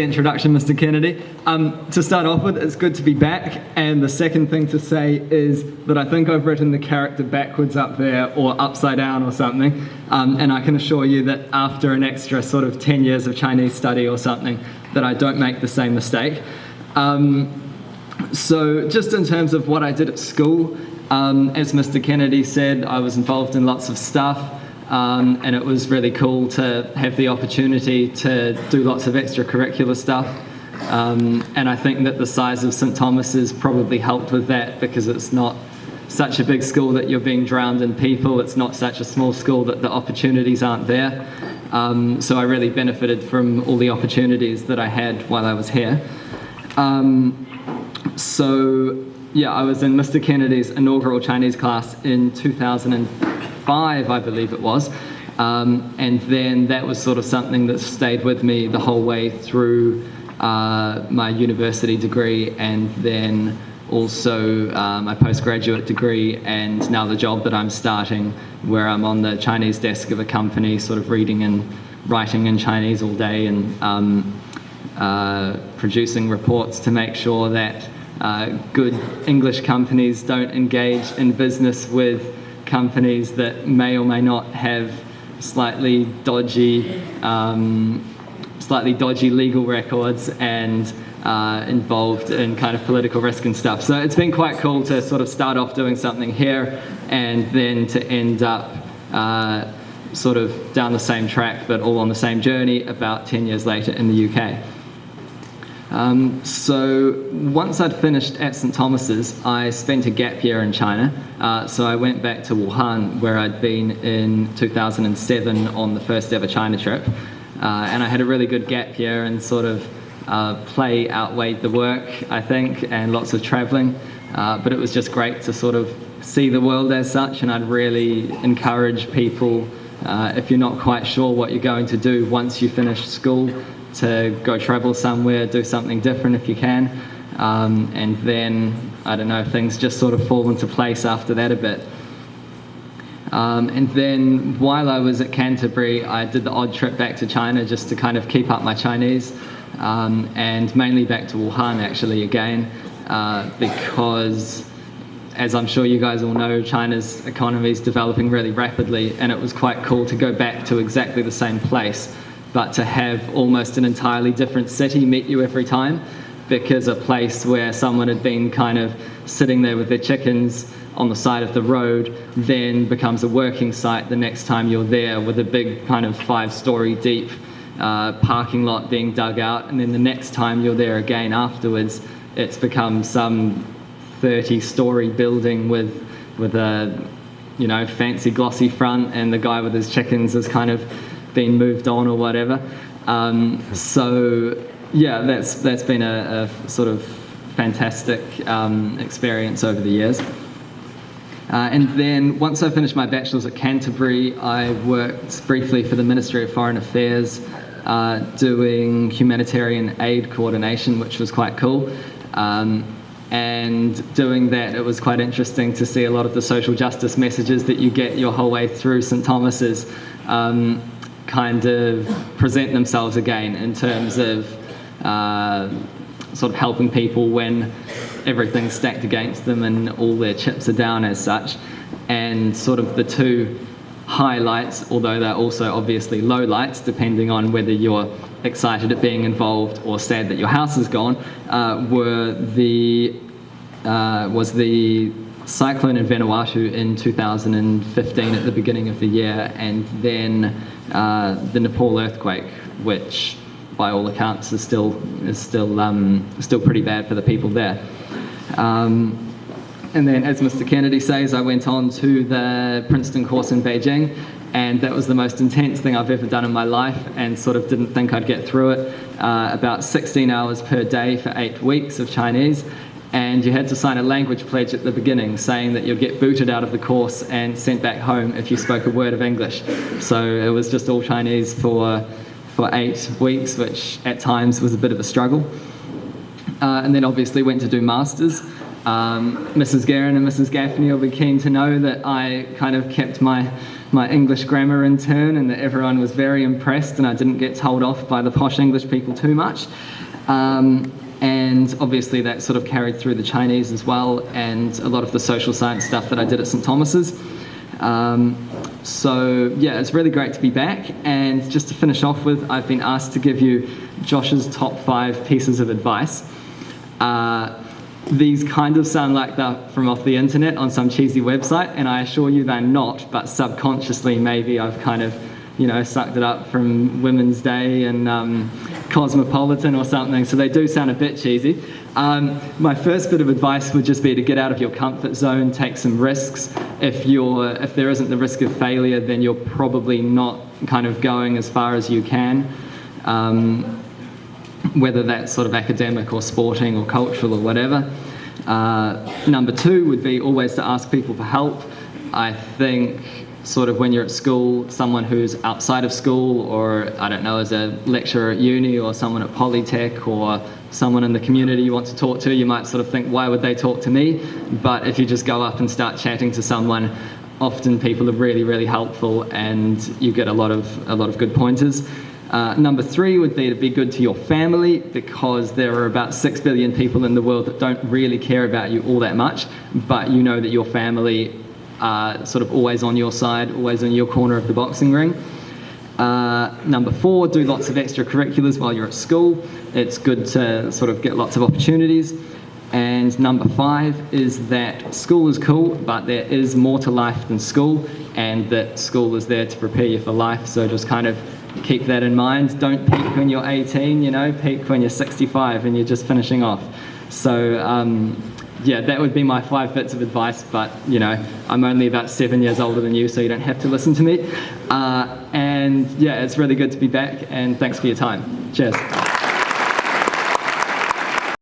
Introduction, Mr. Kennedy. To start off with, it's good to be back, and the second thing to say is that I think I've written the character backwards up there or upside down or something, and I can assure you that after an extra sort of 10 years of Chinese study or something, that I don't make the same mistake. So just in terms of what I did at school, as Mr. Kennedy said, I was involved in lots of stuff. And it was really cool to have the opportunity to do lots of extracurricular stuff. And I think that the size of St. Thomas's probably helped with that, because it's not such a big school that you're being drowned in people. It's not such a small school that the opportunities aren't there. So I really benefited from all the opportunities that I had while I was here. So yeah, I was in Mr. Kennedy's inaugural Chinese class in 2005, I believe it was, and then that was sort of something that stayed with me the whole way through my university degree, and then also my postgraduate degree, and now the job that I'm starting, where I'm on the Chinese desk of a company, sort of reading and writing in Chinese all day, and producing reports to make sure that good English companies don't engage in business with companies that may or may not have slightly dodgy legal records and involved in kind of political risk and stuff. So it's been quite cool to sort of start off doing something here and then to end up sort of down the same track, but all on the same journey about 10 years later in the UK. So once I'd finished at St. Thomas's, I spent a gap year in China. So I went back to Wuhan, where I'd been in 2007 on the first ever China trip. And I had a really good gap year, and sort of play outweighed the work, I think, and lots of traveling. But it was just great to sort of see the world as such, and I'd really encourage people, if you're not quite sure what you're going to do once you finish school, to go travel somewhere, do something different if you can, and then, I don't know, things just sort of fall into place after that a bit. And then while I was at Canterbury, I did the odd trip back to China just to kind of keep up my Chinese, and mainly back to Wuhan actually again, because as I'm sure you guys all know, China's economy is developing really rapidly, and it was quite cool to go back to exactly the same place, but to have almost an entirely different city meet you every time, because a place where someone had been kind of sitting there with their chickens on the side of the road then becomes a working site the next time you're there, with a big kind of 5-story deep parking lot being dug out, and then the next time you're there again afterwards, it's become some 30-story building with a, you know, fancy glossy front, and the guy with his chickens has kind of been moved on or whatever. So yeah, that's been a sort of fantastic experience over the years. And then once I finished my bachelor's at Canterbury, I worked briefly for the Ministry of Foreign Affairs, doing humanitarian aid coordination, which was quite cool. And doing that, it was quite interesting to see a lot of the social justice messages that you get your whole way through St. Thomas's kind of present themselves again, in terms of sort of helping people when everything's stacked against them and all their chips are down as such. And sort of the two highlights, although they're also obviously lowlights depending on whether you're excited at being involved or sad that your house is gone, was the cyclone in Vanuatu in 2015 at the beginning of the year, and then the Nepal earthquake, which by all accounts is still pretty bad for the people there. And then, as Mr. Kennedy says, I went on to the Princeton course in Beijing, and that was the most intense thing I've ever done in my life, and sort of didn't think I'd get through it. About 16 hours per day for 8 weeks of Chinese, and you had to sign a language pledge at the beginning saying that you'd get booted out of the course and sent back home if you spoke a word of English. So it was just all Chinese for 8 weeks, which at times was a bit of a struggle. And then obviously went to do masters, Mrs. Guerin and Mrs. Gaffney will be keen to know that I kind of kept my English grammar in turn, and that everyone was very impressed and I didn't get told off by the posh English people too much. And obviously that sort of carried through the Chinese as well, and a lot of the social science stuff that I did at St Thomas's. So yeah, it's really great to be back. And just to finish off with, I've been asked to give you Josh's top 5 pieces of advice. These kind of sound like they're from off the internet on some cheesy website, and I assure you they're not, but subconsciously maybe I've kind of, sucked it up from Women's Day and Cosmopolitan or something, so they do sound a bit cheesy. My first bit of advice would just be to get out of your comfort zone, take some risks. If there isn't the risk of failure, then you're probably not kind of going as far as you can. Whether that's sort of academic or sporting or cultural or whatever. Number 2 would be always to ask people for help. I think sort of when you're at school, someone who's outside of school, or I don't know, as a lecturer at uni or someone at Polytech or someone in the community you want to talk to, you might sort of think, why would they talk to me? But if you just go up and start chatting to someone, often people are really, really helpful and you get a lot of good pointers. Number 3 would be to be good to your family, because there are about 6 billion people in the world that don't really care about you all that much, but you know that your family are sort of always on your side, always in your corner of the boxing ring. Number 4, do lots of extracurriculars while you're at school. It's good to sort of get lots of opportunities. And number 5 is that school is cool, but there is more to life than school, and that school is there to prepare you for life. So just kind of keep that in mind. Don't peak when you're 18, peak when you're 65 and you're just finishing off. So yeah, that would be my 5 bits of advice, but I'm only about 7 years older than you, so you don't have to listen to me. And yeah, it's really good to be back, and thanks for your time. Cheers.